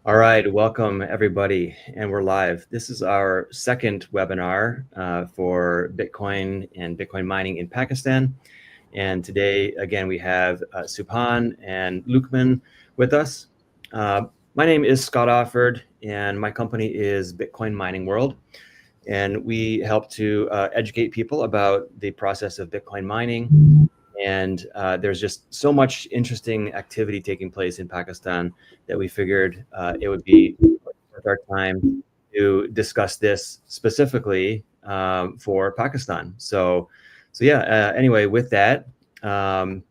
All right, welcome everybody, and we're live. This is our second webinar for Bitcoin and Bitcoin mining in Pakistan. And today, again, we have Subhan and Luqman with us. Uh, my name is Scott Offord, and my company is Bitcoin Mining World. And we help to educate people about the process of Bitcoin mining. And there's just so much interesting activity taking place in Pakistan that we figured it would be worth our time to discuss this specifically for Pakistan. So yeah. Anyway, with that, um,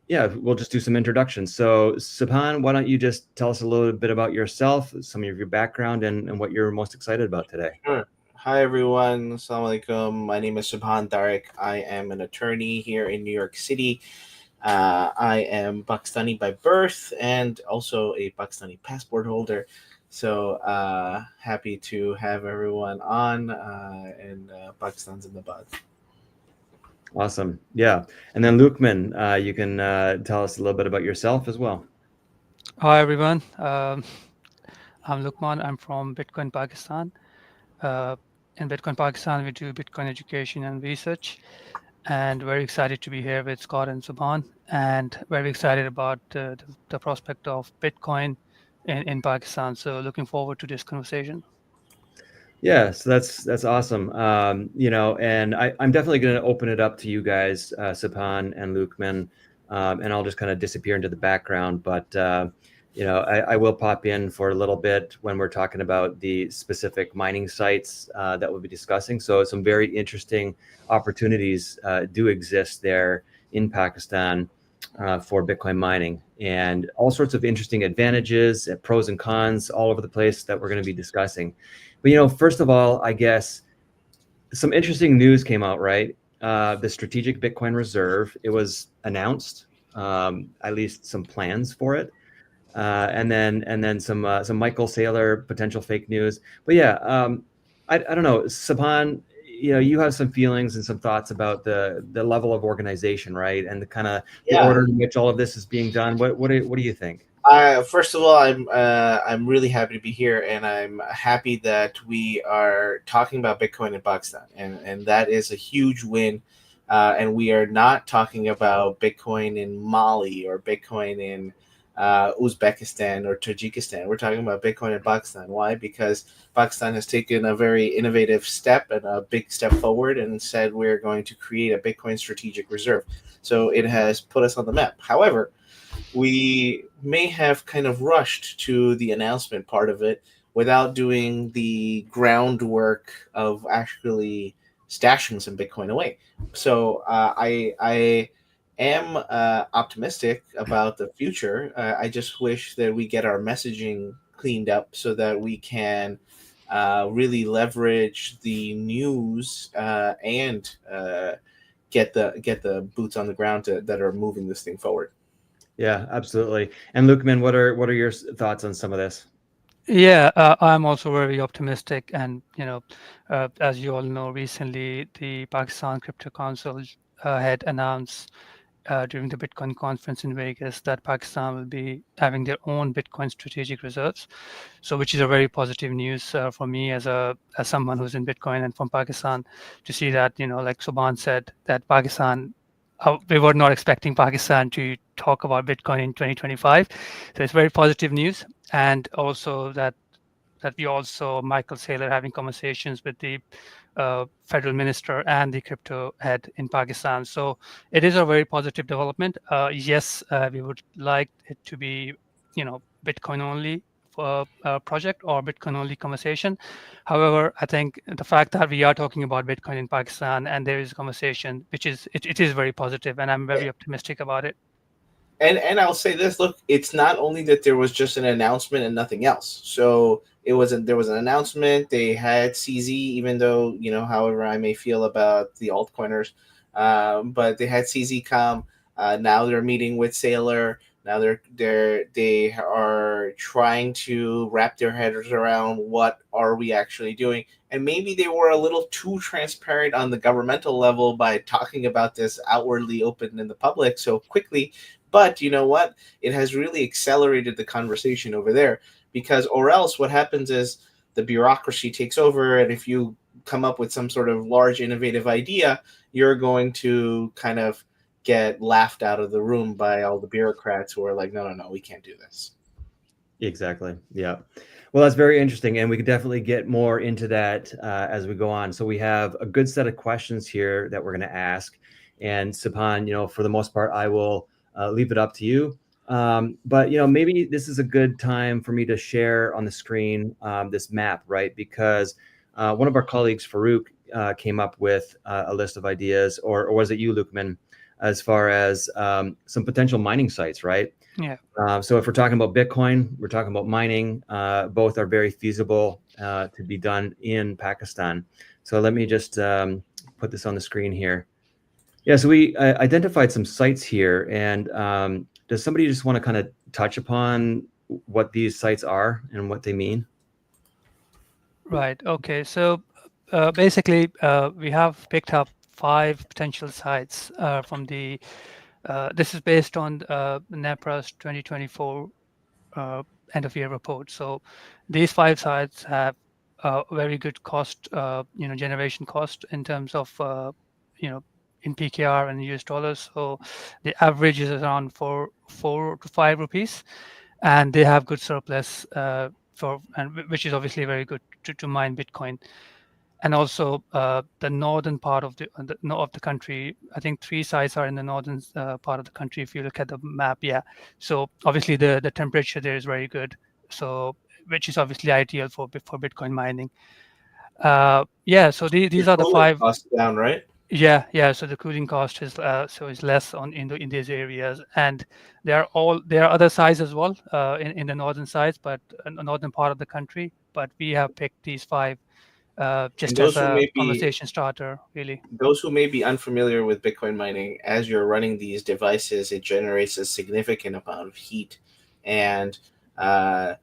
yeah, we'll just do some introductions. So Subhan, why don't you just tell us a little bit about yourself, some of your background, and what you're most excited about today? Sure. Hi everyone. Assalamu alaikum. My name is Subhan Tariq. I am an attorney here in New York City. I am Pakistani by birth and also a Pakistani passport holder. So happy to have everyone on, and Pakistan's in the bud. Awesome. Yeah. And then Luqman, you can tell us a little bit about yourself as well. Hi everyone. I'm Luqman. I'm from Bitcoin Pakistan. Uh, in Bitcoin Pakistan, we do Bitcoin education and research, and very excited to be here with Scott and Subhan, and very excited about the prospect of Bitcoin in Pakistan. So looking forward to this conversation. Yeah, so that's awesome. And I'm definitely going to open it up to you guys, Subhan and Luqman, and I'll just kind of disappear into the background. But I will pop in for a little bit when we're talking about the specific mining sites that we'll be discussing. So some very interesting opportunities do exist there in Pakistan for Bitcoin mining, and all sorts of interesting advantages, pros and cons, all over the place that we're going to be discussing. But first of all, I guess some interesting news came out, right? The strategic Bitcoin reserve, it was announced, at least some plans for it, and then some Michael Saylor potential fake news. But yeah, I don't know, Subhan. You have some feelings and some thoughts about the level of organization, right, and the kind of the Yeah. order in which all of this is being done. What do you think? First of all, I'm really happy to be here, and I'm happy that we are talking about Bitcoin in Pakistan, and that is a huge win. And we are not talking about Bitcoin in Mali or Bitcoin in Uzbekistan or Tajikistan. We're talking about Bitcoin in Pakistan. Why? Because Pakistan has taken a very innovative step and a big step forward and said we're going to create a Bitcoin strategic reserve. So it has put us on the map. However, we may have kind of rushed to the announcement part of it without doing the groundwork of actually stashing some Bitcoin away. So I am optimistic about the future. I just wish that we get our messaging cleaned up so that we can really leverage the news and get the boots on the ground that are moving this thing forward. Yeah, absolutely. And Lukeman, what are your thoughts on some of this? Yeah, I'm also very optimistic, and as you all know, recently the Pakistan Crypto Council had announced during the Bitcoin conference in Vegas that Pakistan will be having their own Bitcoin strategic reserves. So, which is a very positive news for me as someone who's in Bitcoin and from Pakistan, to see that, like Subhan said, that Pakistan. We were not expecting Pakistan to talk about Bitcoin in 2025, so it's very positive news, and also that we also Michael Saylor having conversations with the federal minister and the crypto head in Pakistan. So it is a very positive development. Yes, we would like it to be, Bitcoin only project or Bitcoin only conversation. However, I think the fact that we are talking about Bitcoin in Pakistan and there is a conversation, which is it is very positive, and I'm very optimistic about it. And I'll say this: look, it's not only that there was just an announcement and nothing else. So there was an announcement. They had CZ, even though however I may feel about the altcoiners, but they had CZ come. Now they're meeting with Sailor. Now they are trying to wrap their heads around what are we actually doing, and maybe they were a little too transparent on the governmental level by talking about this outwardly open in the public so quickly, But you know what? It has really accelerated the conversation over there, because, or else what happens is the bureaucracy takes over, and if you come up with some sort of large innovative idea, you're going to kind of get laughed out of the room by all the bureaucrats who are like, no, no, no, we can't do this. Exactly. Yeah. Well, that's very interesting, and we could definitely get more into that as we go on. So we have a good set of questions here that we're going to ask, and Subhan, for the most part, I will leave it up to you. But maybe this is a good time for me to share on the screen this map, right? Because one of our colleagues, Farouk, came up with a list of ideas, or was it you, Luqman, as far as some potential mining sites, right? Yeah. So if we're talking about Bitcoin, we're talking about mining. Both are very feasible to be done in Pakistan. So let me just put this on the screen here. Yeah, so we identified some sites here. And does somebody just want to kind of touch upon what these sites are and what they mean? Right. Okay. So basically, we have picked up 5 potential sites from the. This is based on NEPRA's 2024 end of year report. So these 5 sites have very good cost, generation cost in terms of, you know, in PKR and US dollars. So the average is around 4 to 5 rupees, and they have good surplus which is obviously very good to mine Bitcoin. And also the northern part of the country. I think 3 sites are in the northern part of the country. If you look at the map, yeah. So obviously the temperature there is very good. So which is obviously ideal for Bitcoin mining. Yeah. So Your these are the cooling 5. costs down, right? Yeah, yeah. So the cooling cost is less in these areas, and there are other sites as well in the northern sides, but in the northern part of the country. But we have picked these 5 And just as a conversation starter, really. those who may be unfamiliar with Bitcoin mining, as you're running these devices, it generates a significant amount of heat. And uh,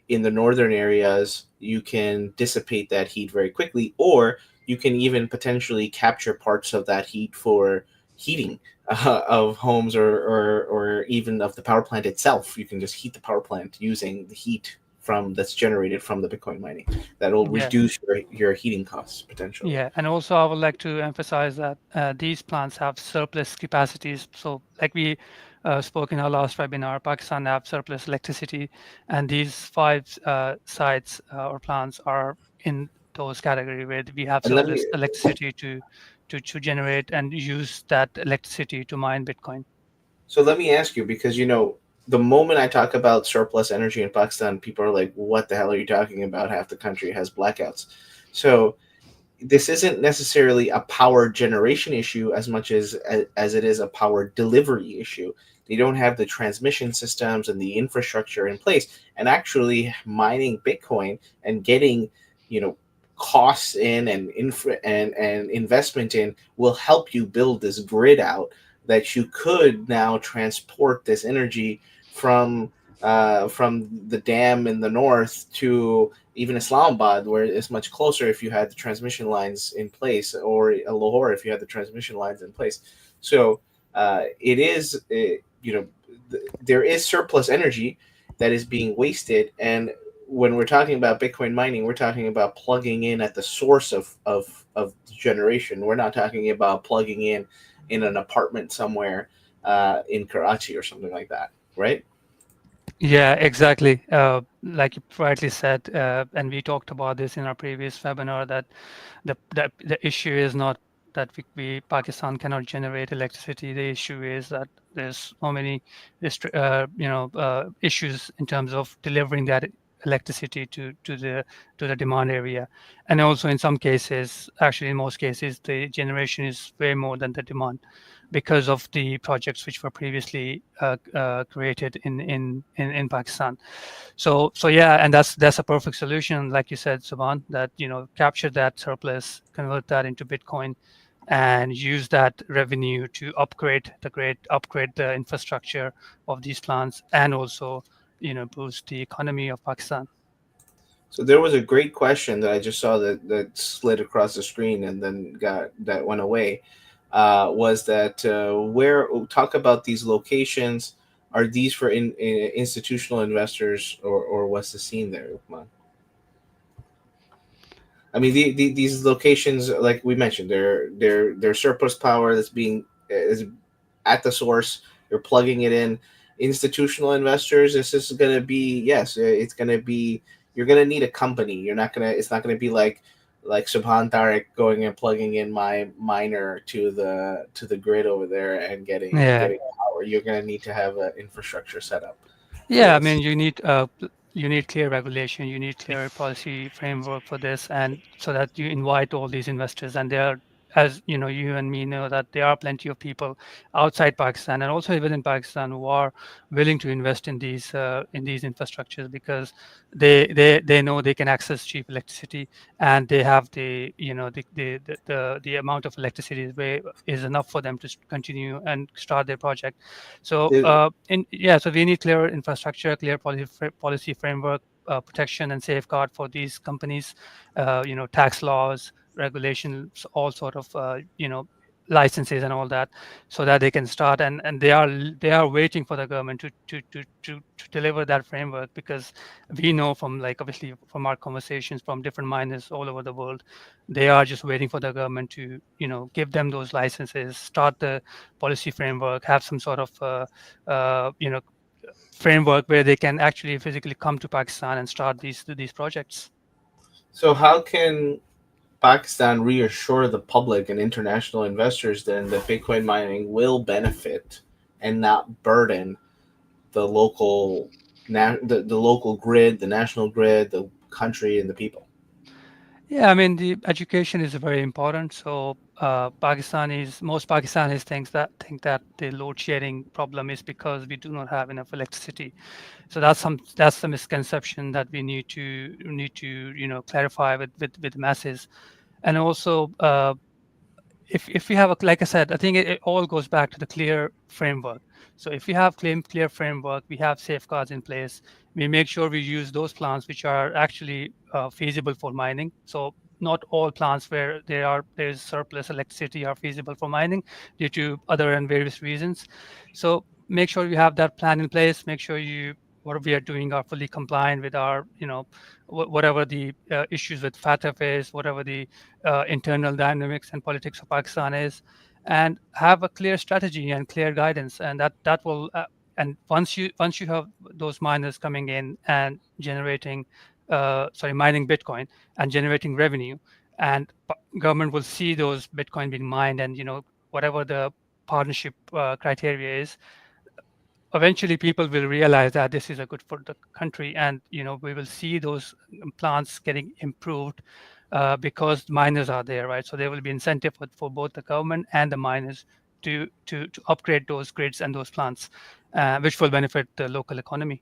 in the northern areas, you can dissipate that heat very quickly, or you can even potentially capture parts of that heat for heating of homes, or even of the power plant itself. You can just heat the power plant using the heat that's generated from the Bitcoin mining. That'll Yeah. reduce your heating costs potentially. Yeah, and also I would like to emphasize that these plants have surplus capacities. So, like we spoke in our last webinar, Pakistan have surplus electricity, and these 5 sites or plants are in those category where we have And let me surplus electricity to generate and use that electricity to mine Bitcoin. So let me ask you, because the moment I talk about surplus energy in Pakistan, people are like, "What the hell are you talking about? Half the country has blackouts." So this isn't necessarily a power generation issue as much as it is a power delivery issue. They don't have the transmission systems and the infrastructure in place, and actually mining Bitcoin and getting, you know, costs in and and investment in will help you build this grid out, that you could now transport this energy from the dam in the north to even Islamabad, where it's much closer if you had the transmission lines in place, or Lahore if you had the transmission lines in place. So it is, there is surplus energy that is being wasted. And when we're talking about Bitcoin mining, we're talking about plugging in at the source of generation. We're not talking about plugging in an apartment somewhere in Karachi or something like that, right? Yeah, exactly. Like you rightly said, and we talked about this in our previous webinar, that the issue is not that Pakistan cannot generate electricity. The issue is that there's so many issues in terms of delivering that electricity to the demand area. And also in some cases, actually in most cases, the generation is way more than the demand, because of the projects which were previously created in Pakistan. So yeah, and that's a perfect solution, like you said, Subhan, that capture that surplus, convert that into Bitcoin, and use that revenue to upgrade the infrastructure of these plants, and also boost the economy of Pakistan. So there was a great question that I just saw that slid across the screen and then got that went away. was that where talk about these locations. Are these for institutional investors, or what's the scene there, Uthman? I mean, these locations, like we mentioned, they're surplus power that's being is at the source. You're plugging it in. Institutional investors, this is going to be, yes, it's going to be. You're going to need a company. You're not gonna. It's not going to be like Subhan Tariq going and plugging in my miner to the grid over there and Yeah. getting power. You're going to need to have an infrastructure set up for Yeah, I this. mean, you need clear regulation, you need clear policy framework for this, and so that you invite all these investors. And there are, as you know, you and me know that there are plenty of people outside Pakistan and also within Pakistan who are willing to invest in these infrastructures because they know they can access cheap electricity, and they have the amount of electricity is enough for them to continue and start their project. So, so we need clear infrastructure, clear policy framework, protection and safeguard for these companies. Tax laws, regulations, all sort of licenses and all that, so that they can start. And they are waiting for the government to deliver that framework, because we know from, like, obviously from our conversations from different miners all over the world, they are just waiting for the government to give them those licenses, start the policy framework, have some sort of framework where they can actually physically come to Pakistan and start these projects. So how can Pakistan reassure the public and international investors then that Bitcoin mining will benefit and not burden the local the local grid, the national grid, the country, and the people? Yeah, I mean, the education is very important. So most Pakistanis think that the load shedding problem is because we do not have enough electricity. So that's the misconception that we need to clarify with masses. And also, if we have like I said, I think it all goes back to the clear framework. So if we have clear framework, we have safeguards in place. We make sure we use those plants which are actually feasible for mining. So not all plants where there's surplus electricity are feasible for mining due to other and various reasons. So make sure you have that plan in place. Make sure what we are doing are fully compliant with our, whatever the issues with FATF is, whatever the internal dynamics and politics of Pakistan is, and have a clear strategy and clear guidance, and that will. And once you have those miners coming in and mining Bitcoin and generating revenue, and government will see those Bitcoin being mined, and whatever the partnership criteria is, eventually people will realize that this is a good for the country, and we will see those plants getting improved because miners are there, right? So there will be incentive for both the government and the miners to upgrade those grids and those plants, which will benefit the local economy.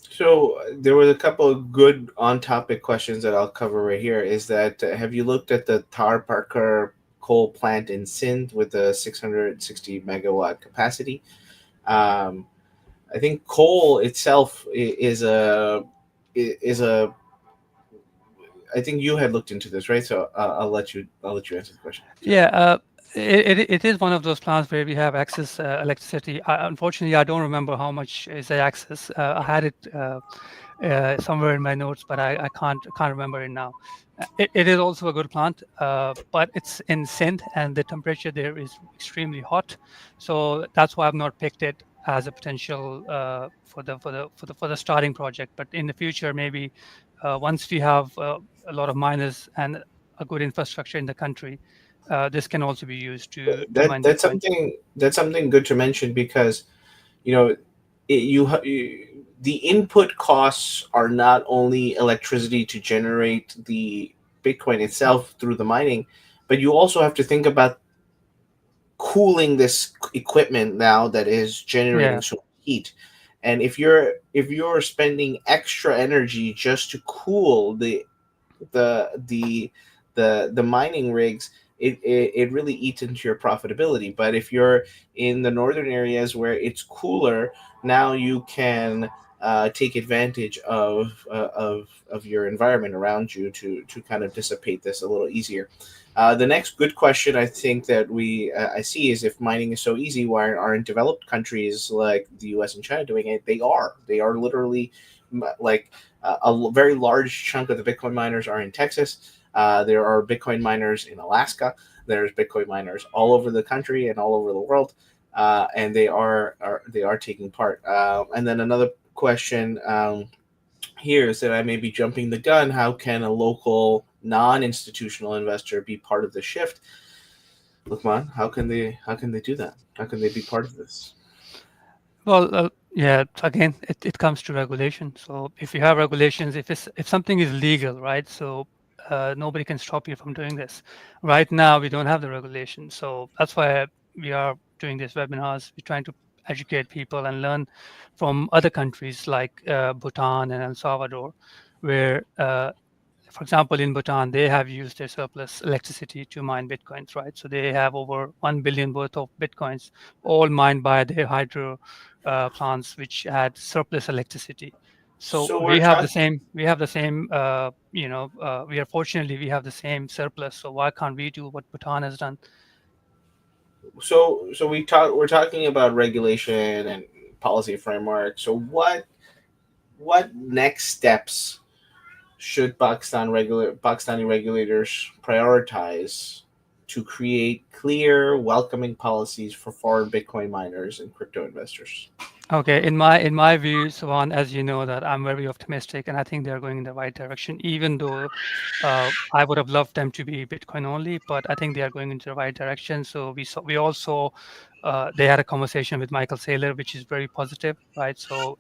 So there were a couple of good on-topic questions that I'll cover right here. Is that have you looked at the Tar Parker coal plant in Sindh with the 660 megawatt capacity? Um, I think coal itself is a. I think you had looked into this, right? So I'll let you answer the question. Sorry. Yeah, it is one of those plants where we have access electricity. Unfortunately, I don't remember how much is the access. I had it somewhere in my notes, but I can't remember it now. It is also a good plant, but it's in Sindh, and the temperature there is extremely hot. So that's why I've not picked it as a potential for the starting project. But in the future, maybe once we have a lot of miners and a good infrastructure in the country, this can also be used to mine Bitcoin. That's something good to mention because you know the input costs are not only electricity to generate the Bitcoin itself through the mining, but you also have to think about cooling this equipment now that is generating Yeah, so much heat. And if you're spending extra energy just to cool the the the mining rigs, it really eats into your profitability. But if you're in the northern areas where it's cooler, now you can take advantage of your environment around you to kind of dissipate this a little easier. The next good question I think that I see is, if mining is so easy, why aren't developed countries like the U.S. and China doing it? They are literally like very large chunk of the Bitcoin miners are in Texas. There are Bitcoin miners in Alaska. There's Bitcoin miners all over the country and all over the world, and they are taking part. And then another question here is that I may be jumping the gun. How can a local non-institutional investor be part of the shift? Luqman, how can they do that? How can they be part of this? Well, yeah, again, it comes to regulation. So if you have regulations, if something is legal, right? So nobody can stop you from doing this. Right now, we don't have the regulation, so that's why we are doing these webinars. We're trying to educate people and learn from other countries like Bhutan and El Salvador, where for example, in Bhutan, they have used their surplus electricity to mine bitcoins, right? So they have over 1 billion worth of bitcoins, all mined by their hydro plants, which had surplus electricity. So So we we're have the talking. same, we have the same, we are fortunately, we have the same surplus. So why can't we do what Bhutan has done? We're talking about regulation and policy framework. So what next steps should Pakistani regulators prioritize to create clear, welcoming policies for foreign Bitcoin miners and crypto investors? Okay, in my view, Savan, as you know, that I'm very optimistic, and I think they're going in the right direction. Even though I would have loved them to be Bitcoin only, but I think they are going into the right direction. So we also they had a conversation with Michael Saylor, which is very positive, right? So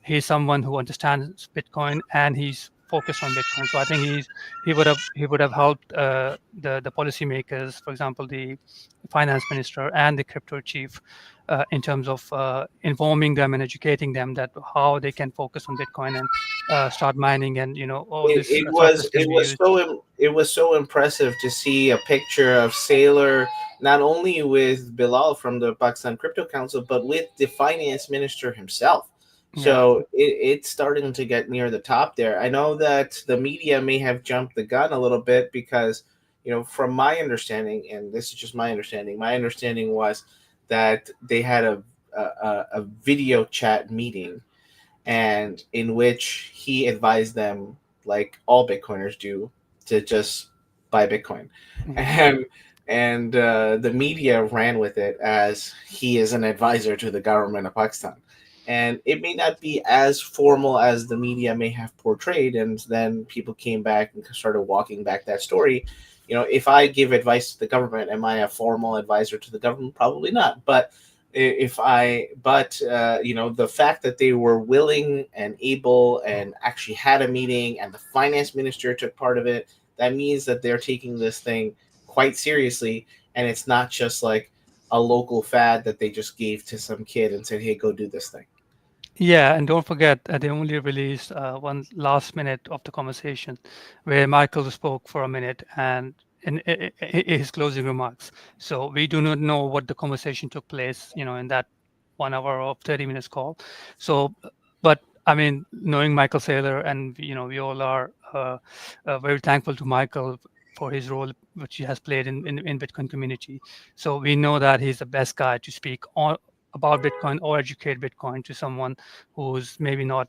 he's someone who understands Bitcoin and he's focused on Bitcoin. So I think he would have helped the policymakers, for example, the finance minister and the crypto chief in terms of informing them and educating them that how they can focus on Bitcoin and start mining, and all It, this it was surplus can it be was used. so impressive to see a picture of Sailor not only with Bilal from the Pakistan Crypto Council, but with the finance minister himself. Yeah, So it's starting to get near the top there. I know that the media may have jumped the gun a little bit because, from my understanding, and this is just my understanding was that they had a video chat meeting, and in which he advised them, like all Bitcoiners do, to just buy Bitcoin, yeah. and the media ran with it as he is an advisor to the government of Pakistan, and it may not be as formal as the media may have portrayed, and then people came back and started walking back that story. If I give advice to the government, am I a formal advisor to the government? Probably not, but if I, but the fact that they were willing and able and actually had a meeting and the finance minister took part of it, that means that they're taking this thing quite seriously, and it's not just like a local fad that they just gave to some kid and said, "Hey, go do this thing." Yeah, and don't forget, they only released one last minute of the conversation where Michael spoke for a minute and in his closing remarks. So we do not know what the conversation took place, in that 1 hour or 30 minutes call. So, but I mean, knowing Michael Saylor, and we all are very thankful to Michael for his role which he has played in Bitcoin community. So we know that he's the best guy to speak on about Bitcoin or educate Bitcoin to someone who's maybe not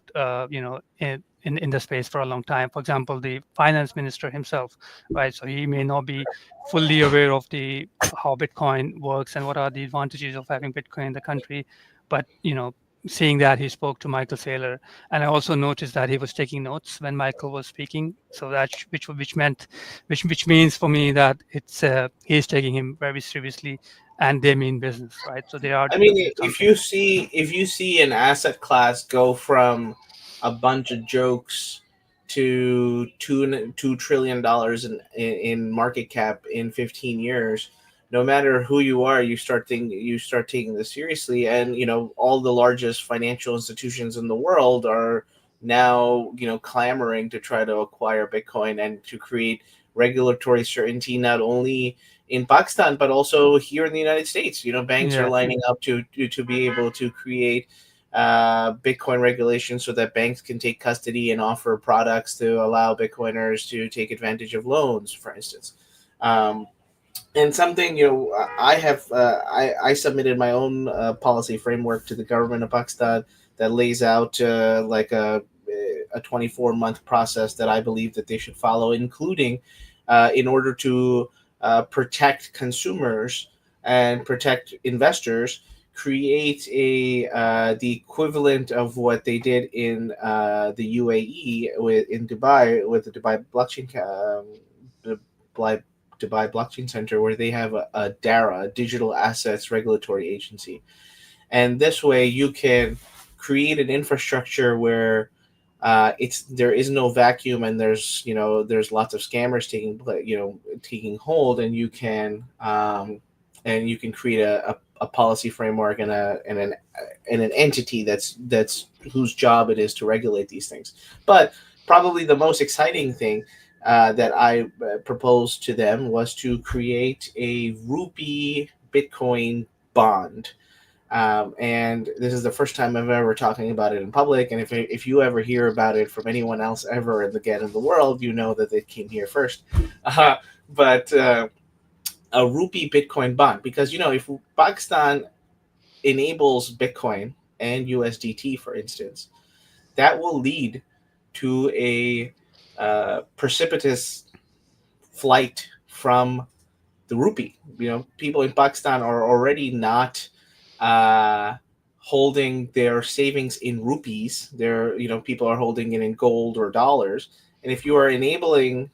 in the space for a long time. For example, the finance minister himself, right? So he may not be fully aware of the how Bitcoin works and what are the advantages of having Bitcoin in the country, but seeing that he spoke to Michael Saylor, and I also noticed that he was taking notes when Michael was speaking. So which means for me that it's he's taking him very seriously, and they mean business, right? So they are I mean, doing if something. you see an asset class go from a bunch of jokes to $2 trillion in market cap in 15 years, no matter who you are, you start taking this seriously, and all the largest financial institutions in the world are now clamoring to try to acquire Bitcoin and to create regulatory certainty, not only in Pakistan, but also here in the United States. Banks are Yeah. lining up to be able to create Bitcoin regulation so that banks can take custody and offer products to allow Bitcoiners to take advantage of loans, for instance. Um, and something, I have I submitted my own policy framework to the government of Pakistan that lays out like a 24-month process that I believe that they should follow, including in order to protect consumers and protect investors, create a the equivalent of what they did in the UAE with in Dubai with the Dubai the Dubai Dubai Blockchain Center, where they have a DARA, a Digital Assets Regulatory Agency, and this way you can create an infrastructure where it's there is no vacuum, and there's lots of scammers taking hold, and you can create a policy framework and an entity that's whose job it is to regulate these things. But probably the most exciting thing that I proposed to them was to create a rupee Bitcoin bond. And this is the first time I'm ever talking about it in public. And if you ever hear about it from anyone else ever again in the world, you know that it came here first. Uh, but a rupee Bitcoin bond, because if Pakistan enables Bitcoin and USDT, for instance, that will lead to a precipitous flight from the rupee. People in Pakistan are already not uh, holding their savings in rupees. People are holding it in gold or dollars. And if you are enabling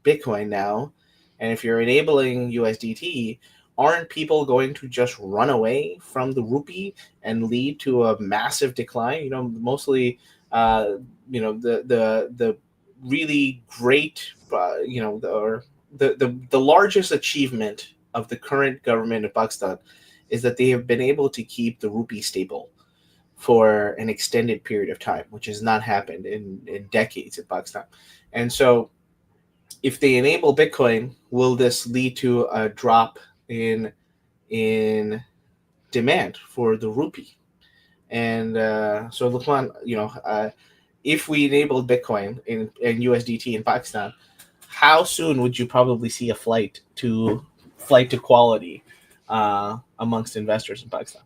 Bitcoin now, and if you're enabling USDT, aren't people going to just run away from the rupee and lead to a massive decline? Mostly, the really great, the largest achievement of the current government of Pakistan is that they have been able to keep the rupee stable for an extended period of time, which has not happened in decades in Pakistan. And so if they enable Bitcoin, will this lead to a drop in demand for the rupee? And so, Luqman, if we enabled Bitcoin in USDT in Pakistan, how soon would you probably see a flight to quality amongst investors in Pakistan?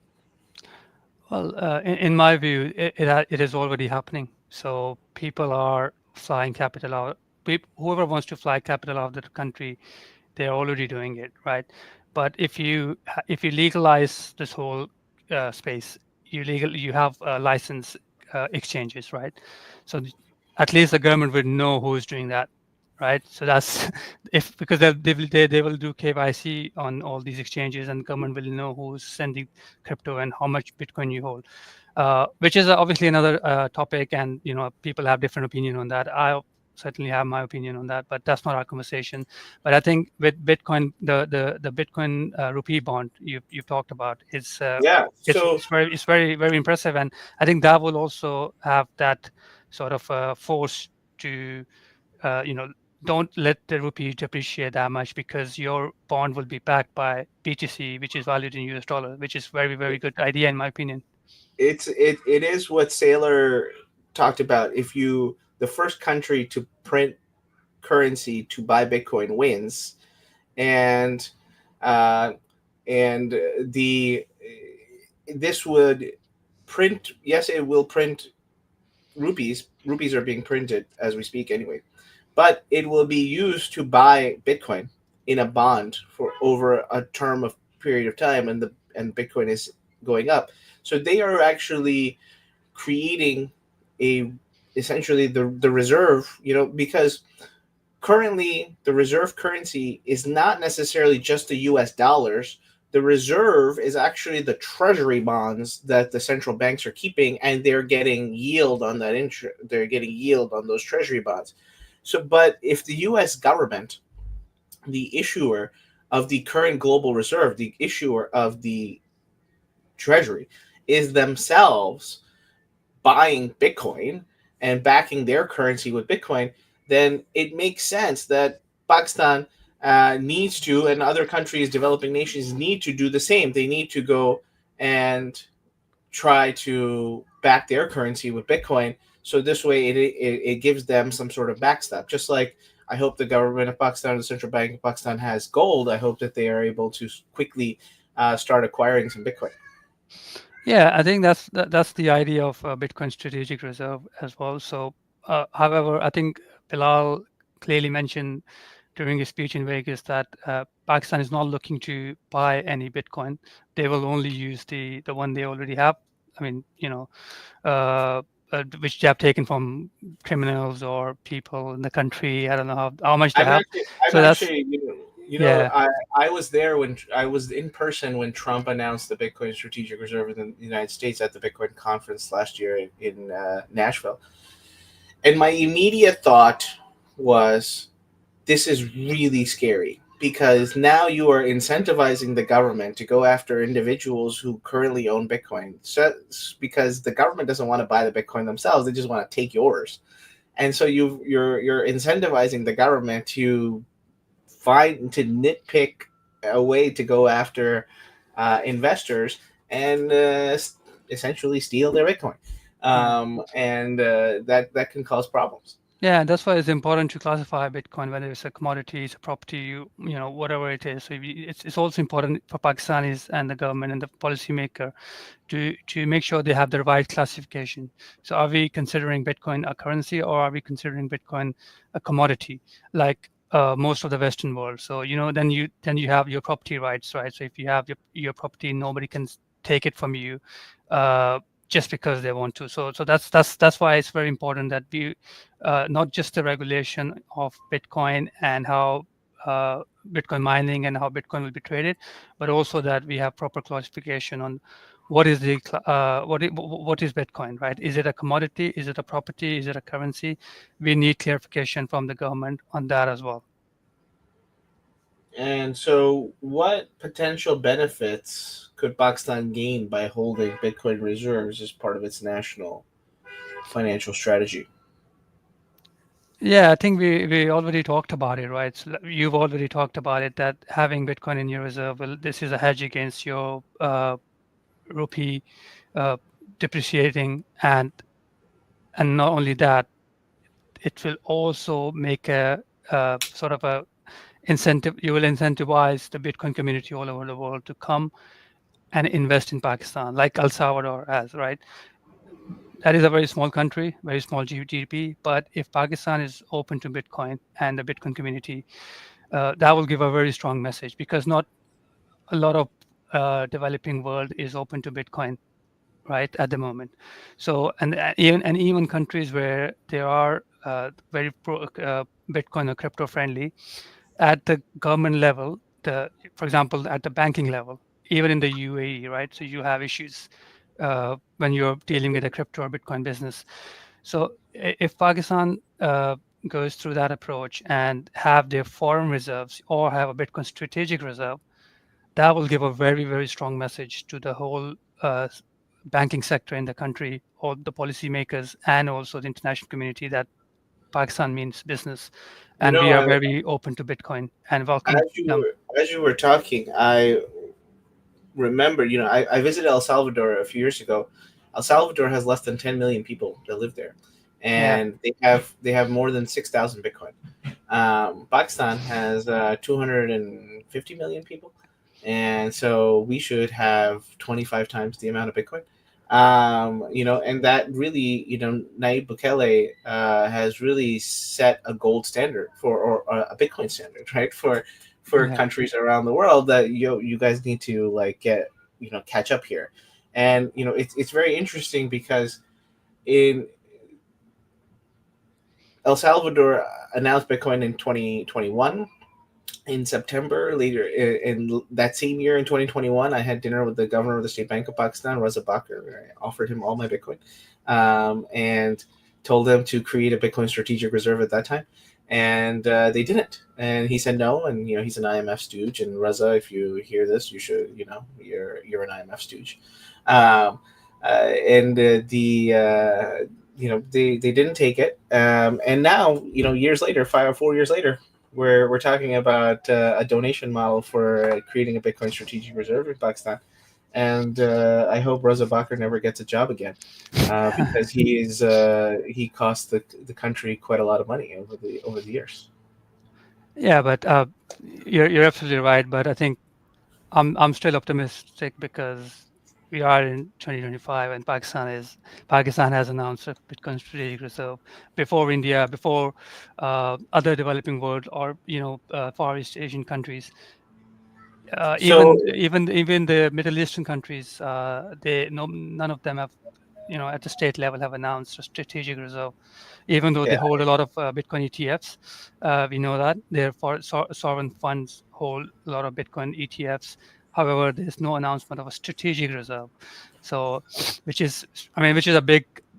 Well, in my view, it is already happening. So people are flying capital out. Whoever wants to fly capital out of the country, they're already doing it, right? But if you legalize this whole space, you have license exchanges, right? So at least the government would know who's doing that, right? So that's if because they will do KYC on all these exchanges, and government will know who's sending crypto and how much Bitcoin you hold, which is obviously another topic, and people have different opinion on that. I certainly have my opinion on that, but that's not our conversation. But I think with Bitcoin, the Bitcoin rupee bond you've talked about, Yeah. So it's very very impressive, and I think that will also have that sort of force to you know don't let the rupee depreciate that much, because your bond will be backed by BTC, which is valued in US dollar, which is very very good idea in my opinion. it is what Saylor talked about. If you the first country to print currency to buy Bitcoin wins, and uh, and the this would print. Yes, it will print rupees. Rupees are being printed as we speak anyway, but it will be used to buy Bitcoin in a bond for over a term of period of time, and Bitcoin is going up. So they are actually creating a essentially the reserve, because currently the reserve currency is not necessarily just the US dollars. The reserve is actually the treasury bonds that the central banks are keeping, and they're getting yield on they're getting yield on those treasury bonds. So but if the US government, the issuer of the current global reserve, the issuer of the treasury, is themselves buying Bitcoin and backing their currency with Bitcoin, then it makes sense that Pakistan needs to, and other countries, developing nations, need to do the same. They need to go and try to back their currency with Bitcoin. So this way, it gives them some sort of backstop. Just like I hope the government of Pakistan, the central bank of Pakistan, has gold. I hope that they are able to quickly start acquiring some Bitcoin. Yeah, I think that's the idea of Bitcoin strategic reserve as well. So, however, I think Bilal clearly mentioned during his speech in Vegas that Pakistan is not looking to buy any Bitcoin. They will only use the one they already have. I mean, uh, which they have taken from criminals or people in the country. I don't know how much they I'm have. actually, I'm So that's actually, yeah, I was there when I was in person when Trump announced the Bitcoin strategic reserve in the United States at the Bitcoin conference last year in Nashville, and my immediate thought was, this is really scary because now you are incentivizing the government to go after individuals who currently own Bitcoin. So, because the government doesn't want to buy the Bitcoin themselves, they just want to take yours. And so you're incentivizing the government to nitpick a way to go after investors and essentially steal their Bitcoin, yeah. and that can cause problems. Yeah, that's why it's important to classify Bitcoin, whether it's a commodity, it's a property, whatever it is. So it's also important for Pakistanis and the government and the policymaker to make sure they have the right classification. So are we considering Bitcoin a currency or are we considering Bitcoin a commodity, like most of the Western world? So then you have your property rights, right? So if you have your property, nobody can take it from you. Uh, just because they want to. So that's why it's very important that we not just the regulation of Bitcoin and how Bitcoin mining and how Bitcoin will be traded, but also that we have proper classification on what is what is Bitcoin, right? Is it a commodity? Is it a property? Is it a currency? We need clarification from the government on that as well. And so, what potential benefits could Pakistan gain by holding Bitcoin reserves as part of its national financial strategy? Yeah, I think we already talked about it, right? So you've already talked about it that having Bitcoin in your reserve, well, this is a hedge against your rupee uh, depreciating, and not only that, it will also make a sort of a incentive. You will incentivize the Bitcoin community all over the world to come and invest in Pakistan, like El Salvador has, right? That is a very small country, very small GDP. But if Pakistan is open to Bitcoin and the Bitcoin community, that will give a very strong message because not a lot of developing world is open to Bitcoin right at the moment. So and even countries where there are very pro Bitcoin or crypto friendly at the government level, for example, at the banking level, even in the UAE, right? So you have issues when you're dealing with a crypto or Bitcoin business. So if Pakistan goes through that approach and have their foreign reserves or have a Bitcoin strategic reserve, that will give a very, very strong message to the whole banking sector in the country, or the policymakers, and also the international community that Pakistan means business, You and we know, are very open to Bitcoin and welcome them. as you were talking, I remember, I visited El Salvador a few years ago. El Salvador has less than 10 million people that live there, Yeah, and they have more than 6,000 Bitcoin. Pakistan has 250 million people, and so we should have 25 times the amount of Bitcoin. And that really, Nayib Bukele has really set a gold standard or a Bitcoin standard, right? For yeah, countries around the world that you guys need to like get catch up here. And it's very interesting because in El Salvador announced Bitcoin in 2021 in September. Later in that same year in 2021, I had dinner with the governor of the State Bank of Pakistan, Raza Bakr. I offered him all my Bitcoin, and told him to create a Bitcoin strategic reserve at that time. And they didn't. And he said no. And he's an IMF stooge. And Raza, if you hear this, you should you're an IMF stooge. Um, and the they didn't take it. And now years later, 5 or 4 years later, we're talking about a donation model for creating a Bitcoin strategic reserve in Pakistan, and I hope Rosa Bakr never gets a job again, because he cost the country quite a lot of money over the years. Yeah, but you're absolutely right. But I think I'm still optimistic because we are in 2025 and Pakistan has announced a Bitcoin strategic reserve before India, before other developing world or Far East Asian countries. So Even the Middle Eastern countries, they no none of them have, at the state level have announced a strategic reserve, even though they yeah, hold a lot of Bitcoin ETFs. We know that their sovereign funds hold a lot of Bitcoin ETFs. However, there's no announcement of a strategic reserve. So, which is, I mean, which is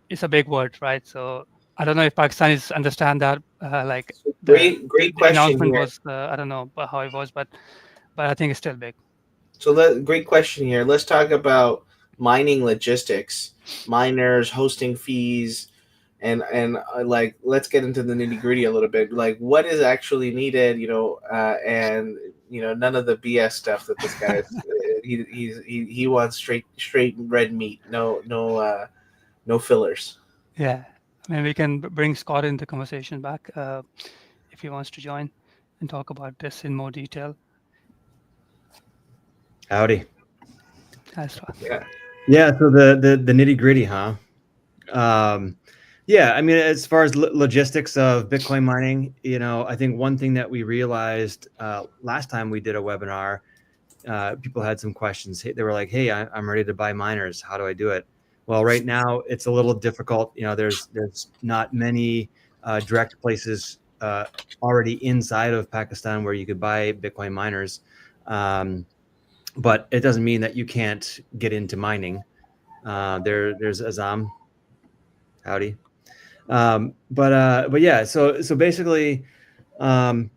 it's a big word, right? So I don't know if Pakistanis understand that. Like great the question announcement here. was, I don't know how it was, but I think it's still big. So great question here. Let's talk about mining logistics, miners, hosting fees, and like let's get into the nitty gritty a little bit. Like what is actually needed, and none of the BS stuff that this guy is. He wants straight red meat. No fillers. Yeah, I mean, we can bring Scott in the conversation back if he wants to join and talk about this in more detail. Howdy. Hi, Scott. Yeah. Yeah. So the nitty gritty, huh? Um, yeah. I mean, as far as logistics of Bitcoin mining, I think one thing that we realized last time we did a webinar, people had some questions. They were like, "Hey, I'm ready to buy miners. How do I do it?" Well, right now it's a little difficult. There's not many direct places already inside of Pakistan where you could buy Bitcoin miners, but it doesn't mean that you can't get into mining. There's Azam. Howdy. But yeah. So basically, um,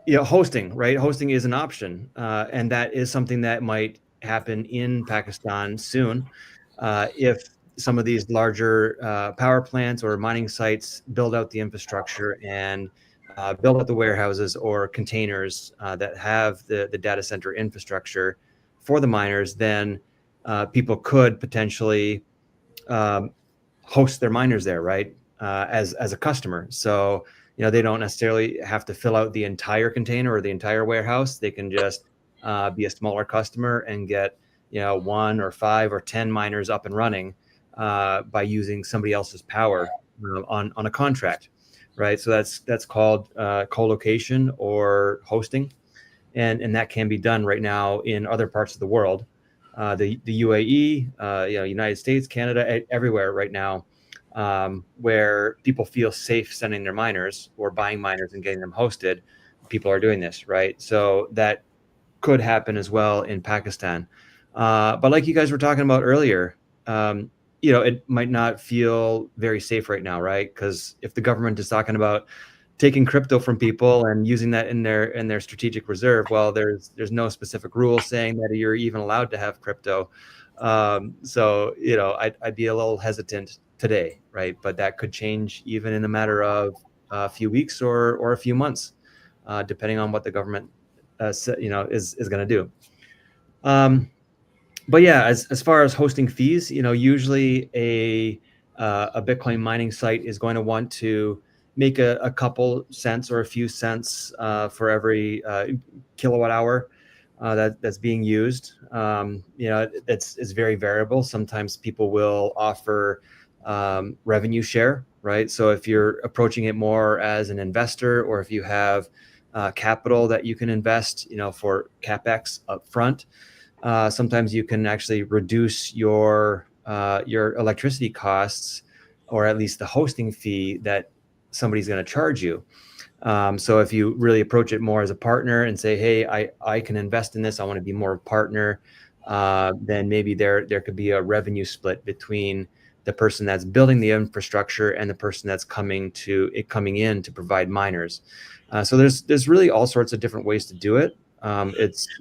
hosting, right? Hosting is an option, and that is something that might happen in Pakistan soon, if some of these larger power plants or mining sites build out the infrastructure and build out the warehouses or containers that have the data center infrastructure for the miners. Then people could potentially um, host their miners there, right? As a customer. So they don't necessarily have to fill out the entire container or the entire warehouse. They can just be a smaller customer and get one or five or 10 miners up and running by using somebody else's power on a contract, right? So that's called co-location or hosting, and that can be done right now in other parts of the world, the UAE, United States, Canada, everywhere right now, where people feel safe sending their miners or buying miners and getting them hosted. People are doing this, right? So that could happen as well in Pakistan. But like you guys were talking about earlier, it might not feel very safe right now, right? Because if the government is talking about taking crypto from people and using that in their strategic reserve, well, there's no specific rule saying that you're even allowed to have crypto. So I'd be a little hesitant today, right? But that could change even in a matter of a few weeks or a few months, depending on what the government is going to do. But yeah, as far as hosting fees, usually a Bitcoin mining site is going to want to make a couple cents or a few cents for every kilowatt hour that's being used. It's very variable. Sometimes people will offer revenue share, right? So if you're approaching it more as an investor, or if you have capital that you can invest, for capex upfront, sometimes you can actually reduce your electricity costs, or at least the hosting fee that somebody's going to charge you. So if you really approach it more as a partner and say, "Hey, I can invest in this. I want to be more of a partner," then maybe there could be a revenue split between the person that's building the infrastructure and the person that's coming in to provide miners. So there's really all sorts of different ways to do it.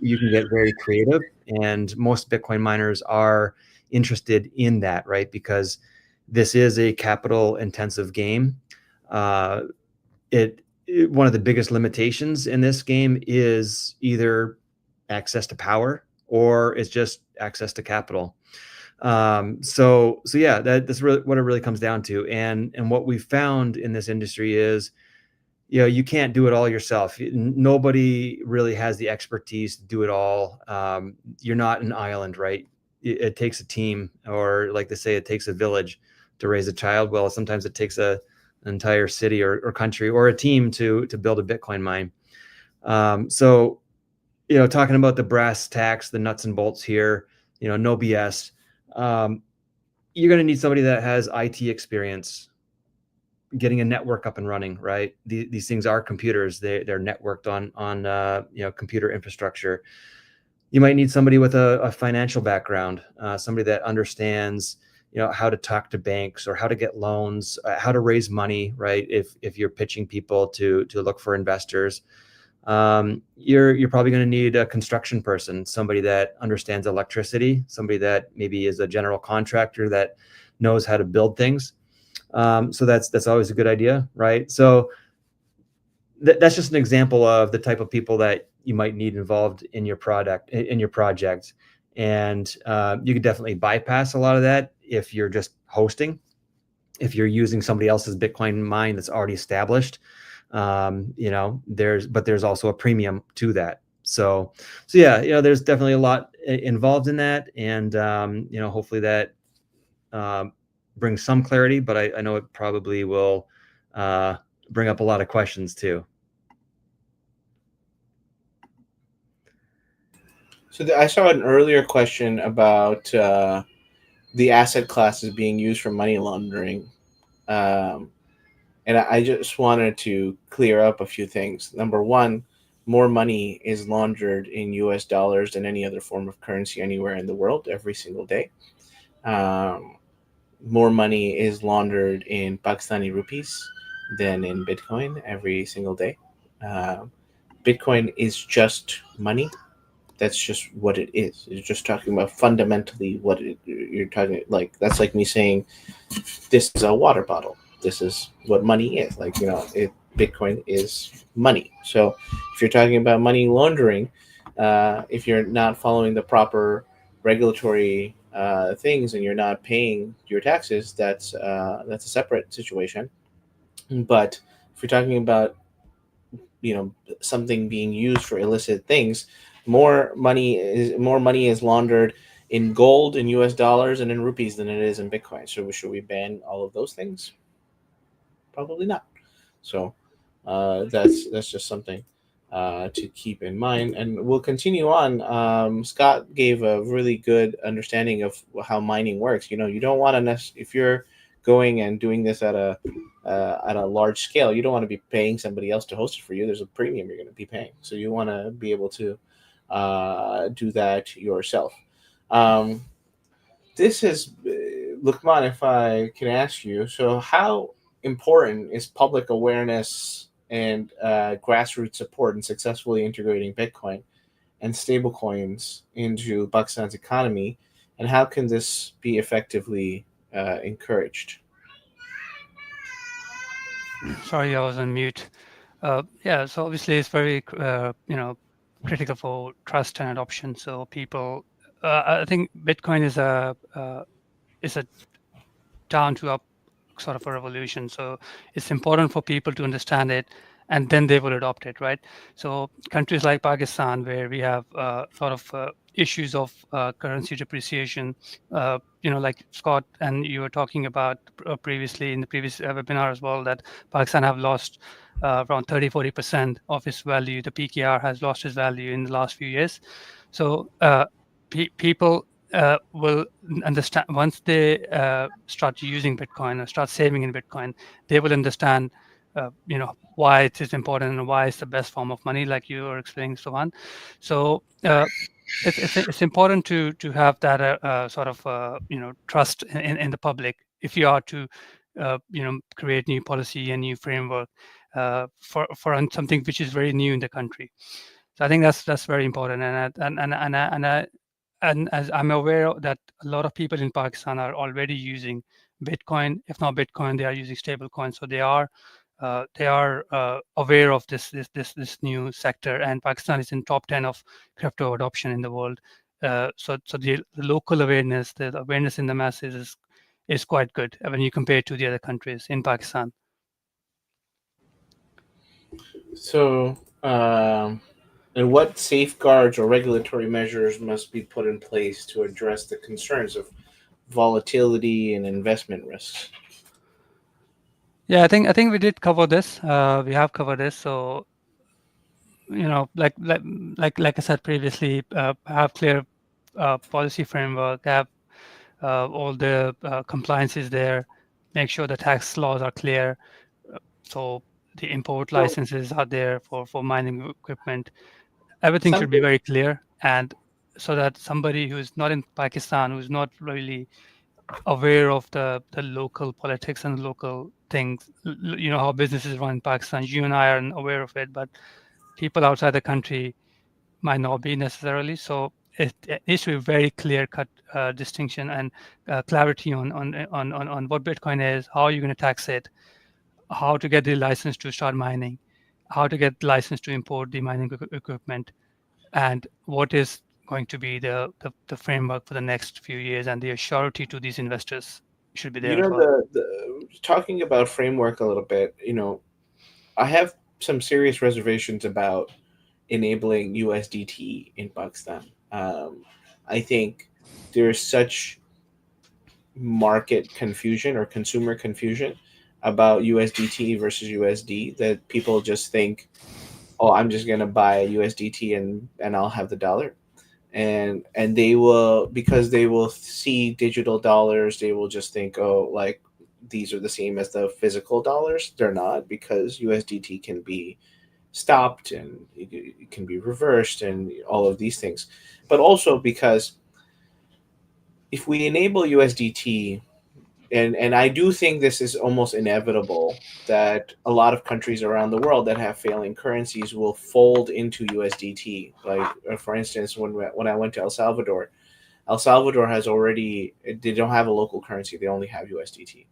You can get very creative, and most Bitcoin miners are interested in that, right? Because this is a capital intensive game. Uh, one of the biggest limitations in this game is either access to power or it's just access to capital. So yeah, that's really what it really comes down to. And what we found in this industry is, you can't do it all yourself. Nobody really has the expertise to do it all. You're not an island, right? It takes a team, or like they say, it takes a village to raise a child. Well, sometimes it takes an entire city or country or a team to build a Bitcoin mine. So, talking about the brass tacks, the nuts and bolts here, no BS. You're going to need somebody that has IT experience, getting a network up and running, right? These things are computers. They're networked on computer infrastructure. You might need somebody with a financial background, somebody that understands, how to talk to banks or how to get loans, how to raise money, right? If you're pitching people to look for investors. You're probably going to need a construction person, somebody that understands electricity, somebody that maybe is a general contractor that knows how to build things. So that's always a good idea, right? So that's just an example of the type of people that you might need involved in your project. And you could definitely bypass a lot of that if you're just hosting, if you're using somebody else's Bitcoin mine that's already established. There's also a premium to that. So yeah, there's definitely a lot involved in that, and hopefully that brings some clarity, but I know it probably will bring up a lot of questions too. So I saw an earlier question about the asset classes being used for money laundering. Um, and I just wanted to clear up a few things. Number one, more money is laundered in US dollars than any other form of currency anywhere in the world every single day. More money is laundered in Pakistani rupees than in Bitcoin every single day. Bitcoin is just money. That's just what it is. You're just talking about fundamentally what you're talking like. That's like me saying this is a water bottle. This is what money is. Like, Bitcoin is money. So if you're talking about money laundering, if you're not following the proper regulatory things and you're not paying your taxes, that's a separate situation. But if you're talking about something being used for illicit things, more money is laundered in gold, in US dollars, and in rupees than it is in Bitcoin. So should we ban all of those things? Probably not. So that's just something to keep in mind, and we'll continue on. Scott gave a really good understanding of how mining works. You don't want to if you're going and doing this at a large scale, you don't want to be paying somebody else to host it for you. There's a premium you're going to be paying, so you want to be able to do that yourself. This is Luqman, if I can ask you, so how important is public awareness and grassroots support in successfully integrating Bitcoin and stablecoins into Pakistan's economy, and how can this be effectively encouraged? Sorry, I was on mute. Yeah, so obviously it's very critical for trust and adoption. So people, I think Bitcoin is a down to up sort of a revolution. So it's important for people to understand it, and then they will adopt it, right? So countries like Pakistan, where we have sort of issues of currency depreciation, like Scott and you were talking about previously in the previous webinar as well, that Pakistan have lost around 30-40% of its value. The PKR has lost its value in the last few years. So people will understand once they start using Bitcoin or start saving in Bitcoin, they will understand, why it is important and why it's the best form of money, like you were explaining, Subhan. So it's important to have that sort of trust in the public if you are to create new policy and new framework for something which is very new in the country. So I think that's very important, and as I'm aware that a lot of people in Pakistan are already using Bitcoin. If not Bitcoin, they are using stable coins. So they are aware of this new sector, and Pakistan is in top 10 of crypto adoption in the world so the local awareness, the awareness in the masses is quite good when you compare it to the other countries in Pakistan. So, and what safeguards or regulatory measures must be put in place to address the concerns of volatility and investment risks? Yeah, I think we did cover this. We have covered this. So like I said previously, have clear policy framework, have all the compliances there, make sure the tax laws are clear. So the import So licenses are there for mining equipment. Everything should be something very clear, and so that somebody who's not in Pakistan, who's not really aware of the local politics and local things, how businesses run in Pakistan, you and I are aware of it, but people outside the country might not be necessarily. So it needs to be very clear cut distinction and clarity on what Bitcoin is, how you're going to tax it, how to get the license to start mining, how to get license to import the mining equipment, and what is going to be the framework for the next few years, and the surety to these investors should be you there as know well. the talking about framework a little bit. I have some serious reservations about enabling USDT in Pakistan. I think there's such market confusion or consumer confusion about USDT versus USD that people just think, oh, I'm just gonna buy USDT and I'll have the dollar. And they will, because they will see digital dollars, they will just think, oh, like these are the same as the physical dollars. They're not, because USDT can be stopped and it can be reversed and all of these things. But also because if we enable USDT, and I do think this is almost inevitable, that a lot of countries around the world that have failing currencies will fold into USDT. Like, for instance, when I went to El Salvador, El Salvador has already, they don't have a local currency, they only have USDT.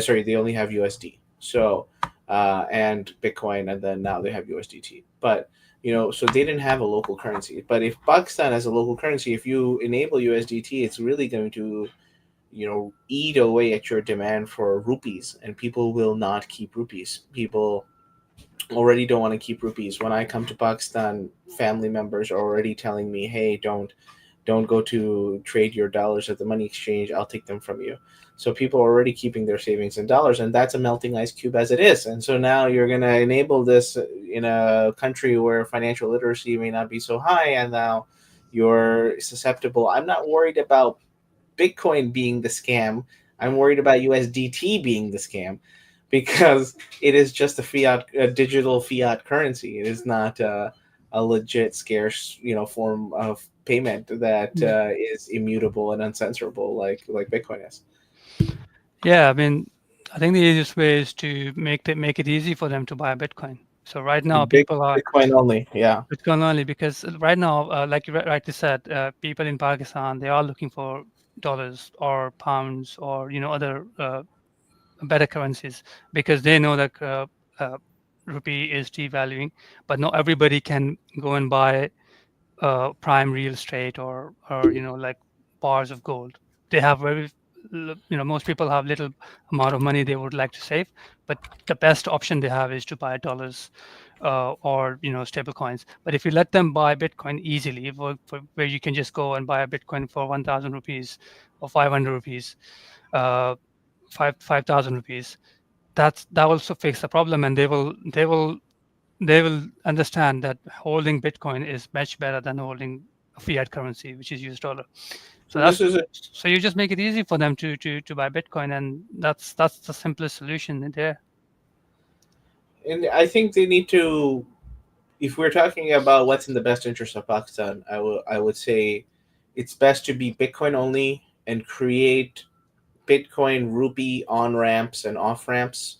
Sorry, they only have USD. So and Bitcoin, and then now they have USDT. But so they didn't have a local currency. But if Pakistan has a local currency, if you enable USDT, it's really going to eat away at your demand for rupees, and people will not keep rupees. People already don't want to keep rupees. When I come to Pakistan, family members are already telling me, hey, don't go to trade your dollars at the money exchange, I'll take them from you. So people are already keeping their savings in dollars, and that's a melting ice cube as it is. And so now you're going to enable this in a country where financial literacy may not be so high, and now you're susceptible. I'm not worried about Bitcoin being the scam. I'm worried about USDT being the scam, because it is just a digital fiat currency. It is not a legit scarce, form of payment that Mm. is immutable and uncensorable like Bitcoin is. Yeah, I mean, I think the easiest way is to make it easy for them to buy Bitcoin. So right now, people are Bitcoin only, yeah. Bitcoin only, because right now, like you rightly said, people in Pakistan, they are looking for dollars or pounds or other better currencies, because they know that uh, rupee is devaluing, but not everybody can go and buy prime real estate or like bars of gold. They have most people have little amount of money they would like to save, but the best option they have is to buy dollars or stable coins. But if you let them buy Bitcoin easily, where you can just go and buy a Bitcoin for 1,000 rupees or 500 rupees, uh, 5,000 rupees, that also fix the problem, and they will understand that holding Bitcoin is much better than holding a fiat currency, which is US dollar. So So this is so you just make it easy for them to buy Bitcoin, and that's the simplest solution in there. and I think they need to. If we're talking about what's in the best interest of Pakistan, I would say it's best to be Bitcoin only and create Bitcoin rupee on ramps and off ramps,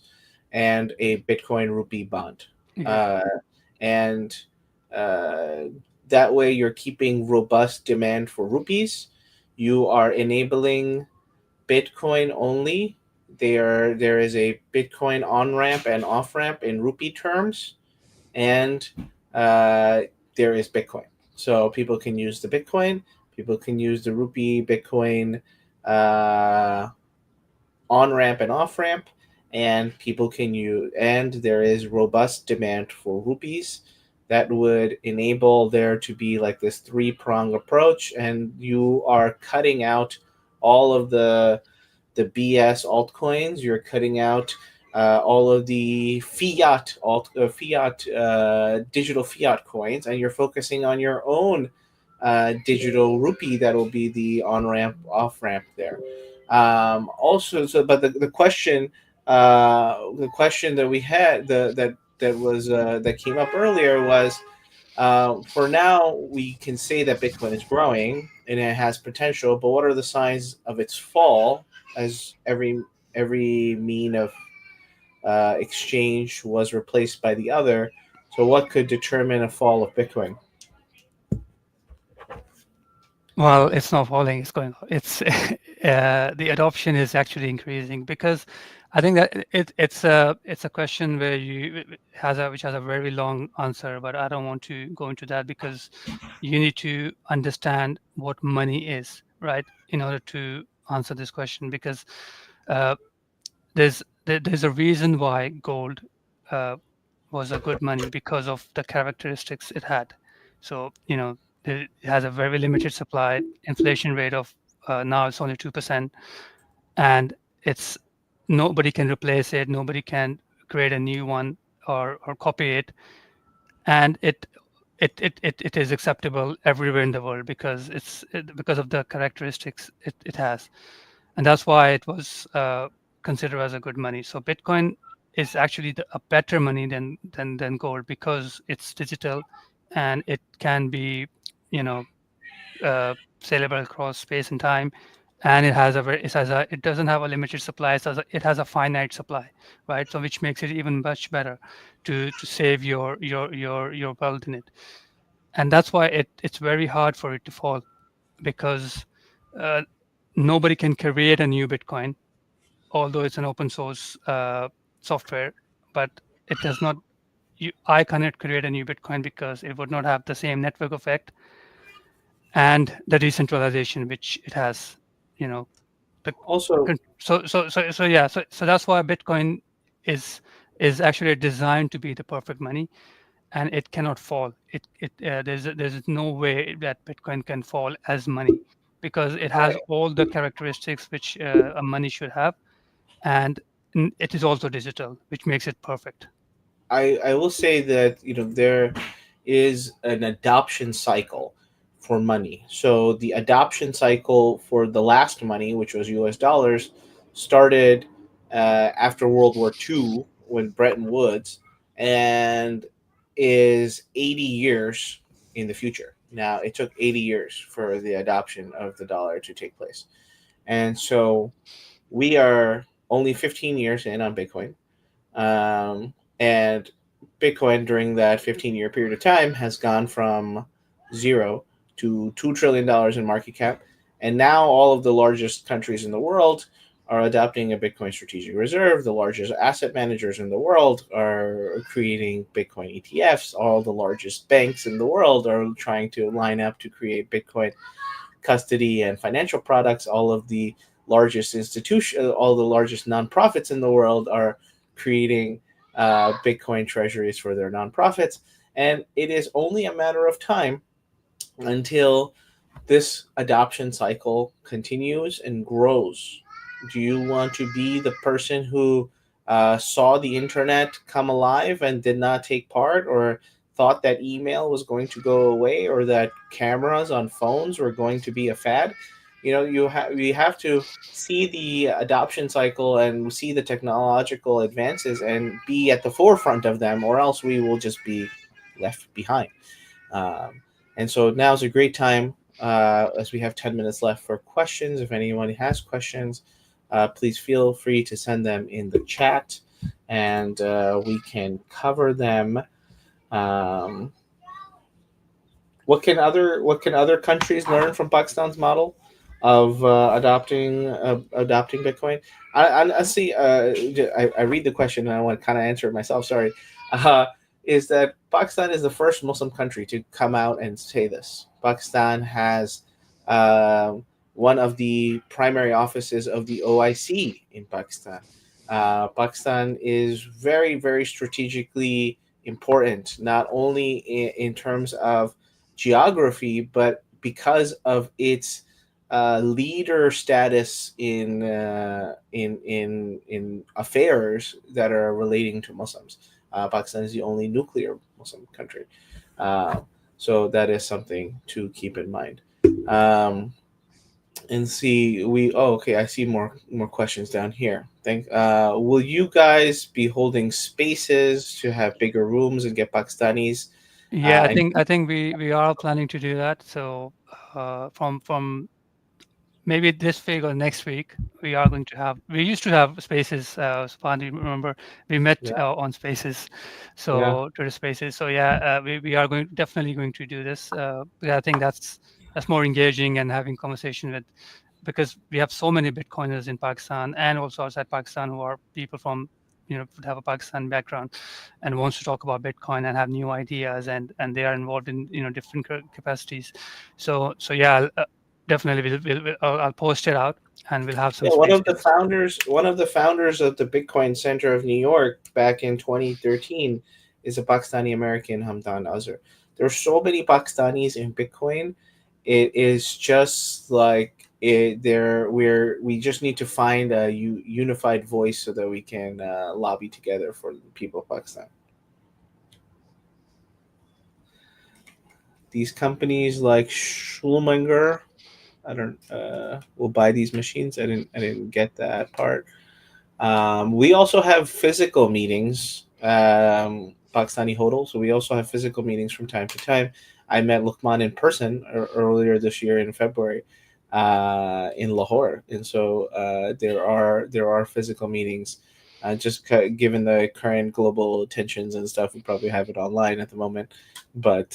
and a Bitcoin rupee bond. Yeah. Uh, and uh, that way you're keeping robust demand for rupees. You are enabling Bitcoin only. There is a Bitcoin on ramp and off ramp in rupee terms, and uh, there is Bitcoin. So people can use the Bitcoin, People can use the rupee Bitcoin on ramp and off ramp, and people can use, and there is robust demand for rupees that would enable there to be like this three-prong approach, and you are cutting out all of the BS altcoins. You're cutting out all of the digital fiat coins, and you're focusing on your own digital rupee that will be the on ramp, off ramp there. Also, so but the question that we had, that came up earlier was, for now, we can say that Bitcoin is growing and it has potential, but what are the signs of its fall as every mean of exchange was replaced by the other? So, what could determine a fall of Bitcoin? Well, it's not falling, it's going up. It's the adoption is actually increasing because I think that it's a question where which has a very long answer, but I don't want to go into that because you need to understand what money is, right, in order to answer this question. Because uh, there's a reason why gold uh, was a good money because of the characteristics it had. So, it has a very limited supply, inflation rate of now it's only 2%, and it's nobody can replace it, nobody can create a new one or copy it, and it is acceptable everywhere in the world because because of the characteristics it has, and that's why it was considered as a good money. So Bitcoin is actually a better money than gold because it's digital, and it can be, you know, saleable across space and time, and it doesn't have a limited supply. It has a finite supply, right? So which makes it even much better to save your wealth in it, and that's why it's very hard for it to fall because uh, nobody can create a new Bitcoin, although it's an open source software, but it does not. I cannot create a new Bitcoin because it would not have the same network effect and the decentralization which it has. You know, the Also, yeah. So that's why Bitcoin is is actually designed to be the perfect money, and it cannot fall. There's no way that Bitcoin can fall as money because it I, has all the characteristics which a money should have, and it is also digital, which makes it perfect. I will say that there is an adoption cycle for money. So the adoption cycle for the last money, which was U.S. dollars, started after World War II when Bretton Woods, and is 80 years in the future. Now it took 80 years for the adoption of the dollar to take place, and so we are only 15 years in on Bitcoin. And Bitcoin during that 15-year period of time has gone from zero to $2 trillion in market cap. And now all of the largest countries in the world are adopting a Bitcoin strategic reserve. The largest asset managers in the world are creating Bitcoin ETFs. All the largest banks in the world are trying to line up to create Bitcoin custody and financial products. All of the largest institutions, all the largest nonprofits in the world are creating Bitcoin treasuries for their nonprofits. And it is only a matter of time until this adoption cycle continues and grows. Do you want to be the person who saw the internet come alive and did not take part, or thought that email was going to go away, or that cameras on phones were going to be a fad? We have to see the adoption cycle and see the technological advances and be at the forefront of them, or else we will just be left behind. And so now is a great time, as we have 10 minutes left, for questions. If anyone has questions, please feel free to send them in the chat, and we can cover them. Um, what can other countries learn from Pakistan's model of adopting Bitcoin? I see. I read the question and I want to kind of answer it myself. Sorry. Is that Pakistan is the first Muslim country to come out and say this? Pakistan has one of the primary offices of the OIC in Pakistan. Pakistan is very, very strategically important, not only in terms of geography, but because of its leader status in affairs that are relating to Muslims. Pakistan is the only nuclear Muslim country, uh, so that is something to keep in mind. Um, and see, okay, I see more questions down here. Will you guys be holding spaces to have bigger rooms and get Pakistanis? Yeah, I And think I think we are planning to do that. So from maybe this week or next week, we are going to have. We used to have spaces. Subhan, you remember we met yeah, on spaces, yeah, so Twitter spaces. So yeah, we are definitely going to do this. Yeah, I think that's more engaging and having conversation with, because we have so many Bitcoiners in Pakistan and also outside Pakistan who are people from, would have a Pakistan background and wants to talk about Bitcoin and have new ideas, and they are involved in different capacities. So yeah, definitely I'll post it out and we'll have some yeah. spaces. One of the founders of the Bitcoin Center of New York back in 2013 is a Pakistani American, Hamdan Azhar. There are so many Pakistanis in Bitcoin. It is just like we just need to find a unified voice so that we can lobby together for the people of Pakistan. These companies like Schulmanger, I don't will buy these machines. I didn't get that part. We also have physical meetings, Pakistani Hodl. So we also have physical meetings from time to time. I met Luqman in person earlier this year in February in Lahore, and so there are physical meetings. Given the current global tensions and stuff, we probably have it online at the moment, but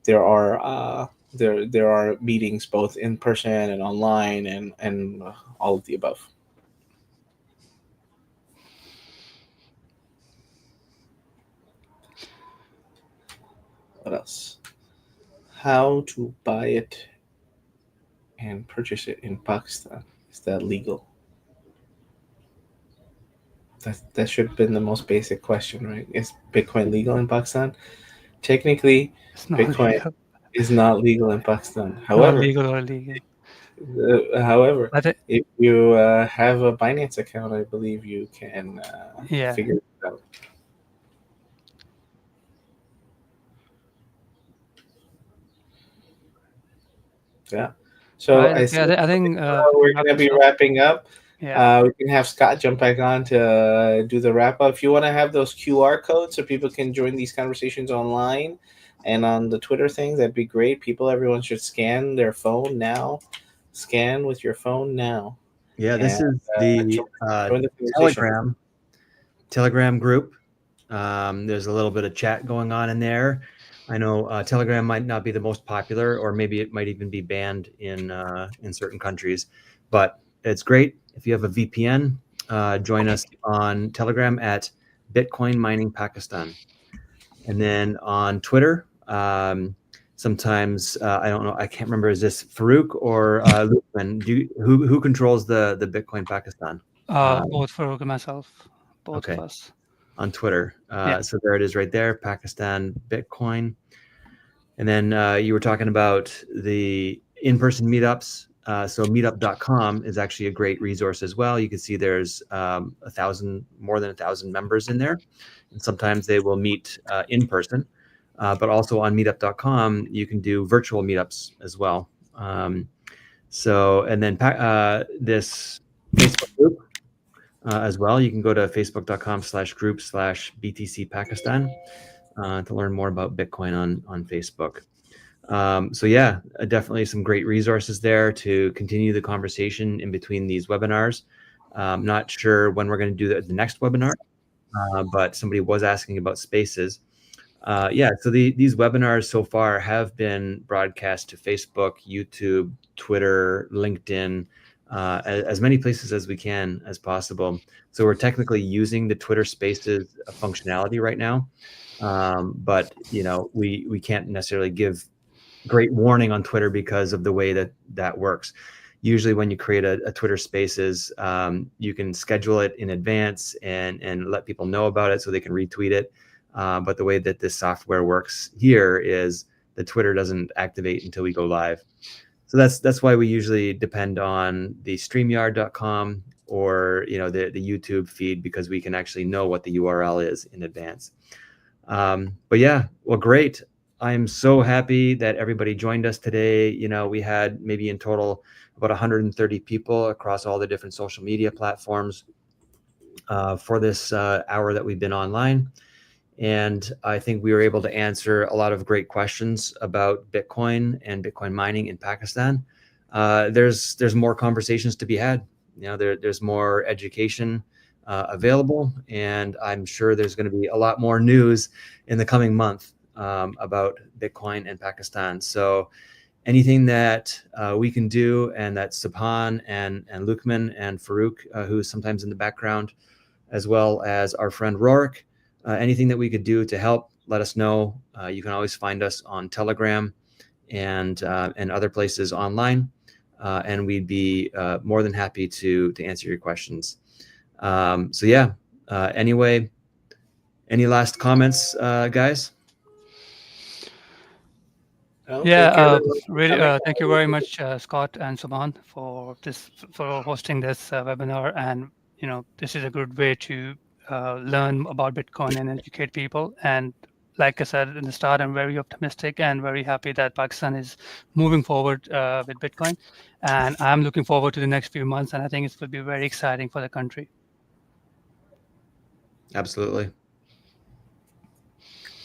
there are there are meetings both in person and online and all of the above. What else? How to buy it and purchase it in Pakistan? Is that legal? That should have been the most basic question, right? Is Bitcoin legal in Pakistan? Technically, It's not Bitcoin legal, is not legal in Pakistan. not However, legal or illegal. however, But if you have a Binance account, I believe you can yeah, figure it out. Yeah. So right. I Okay, see I think we we're can wrap going to this be up. wrapping up. Yeah. We can have Scott jump back on to do the wrap up. If you want to have those QR codes so people can join these conversations online and on the Twitter thing, that'd be great. Everyone should scan their phone now. Scan with your phone now Yeah, this and is join, the join the conversation. Telegram group. There's a little bit of chat going on in there. I know Telegram might not be the most popular, or maybe it might even be banned in certain countries, but it's great. If you have a VPN, join us on Telegram at Bitcoin Mining Pakistan, and then on Twitter. Sometimes I don't know. I can't remember. Is this Farouk or Luqman? Who controls the Bitcoin Pakistan? Both for myself, both of Okay, us. on Twitter. Yeah. So there it is right there, Pakistan Bitcoin. And then you were talking about the in-person meetups. So meetup.com is actually a great resource as well. You can see there's more than 1,000 members in there. And sometimes they will meet in person. But also on meetup.com, you can do virtual meetups as well. And then this Facebook group as well. You can go to facebook.com/group/BTC Pakistan to learn more about Bitcoin on Facebook. So yeah, definitely some great resources there to continue the conversation in between these webinars. Not sure when we're going to do the next webinar, but somebody was asking about spaces. Yeah, so these webinars so far have been broadcast to Facebook, YouTube, Twitter, LinkedIn, as many places as we can as possible. So we're technically using the Twitter Spaces functionality right now, but we can't necessarily give great warning on Twitter because of the way that that works. Usually when you create a Twitter Spaces, you can schedule it in advance and let people know about it so they can retweet it. But the way that this software works here is the Twitter doesn't activate until we go live. So that's why we usually depend on the StreamYard.com or the YouTube feed, because we can actually know what the URL is in advance. But yeah, well, great. I'm so happy that everybody joined us today. We had maybe in total about 130 people across all the different social media platforms for this hour that we've been online. And I think we were able to answer a lot of great questions about Bitcoin and Bitcoin mining in Pakistan. There's more conversations to be had. There's more education available, and I'm sure there's going to be a lot more news in the coming month about Bitcoin and Pakistan. So anything that we can do, and that Subhan and Luqman and Farouk, who's sometimes in the background, as well as our friend Rorik, anything that we could do to help, let us know. You can always find us on Telegram and other places online, and we'd be more than happy to answer your questions. So yeah. Anyway, any last comments, guys? No, Yeah, thank you everyone for really, coming. thank you very much, Scott and Subhan, for hosting this webinar. And this is a good way to learn about Bitcoin and educate people. And like I said in the start, I'm very optimistic and very happy that Pakistan is moving forward with Bitcoin. And I'm looking forward to the next few months. And I think it will be very exciting for the country. Absolutely.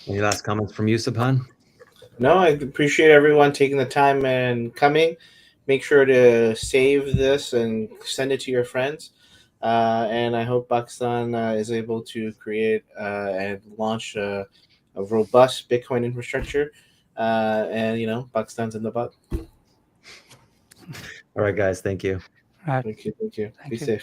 Any last comments from you, Subhan? No, I appreciate everyone taking the time and coming. Make sure to save this and send it to your friends. And I hope Pakistan is able to create and launch a robust Bitcoin infrastructure. And Pakistan's in the butt. All right, guys. Thank you. Right. Thank you. Thank you. Be Thank you. safe.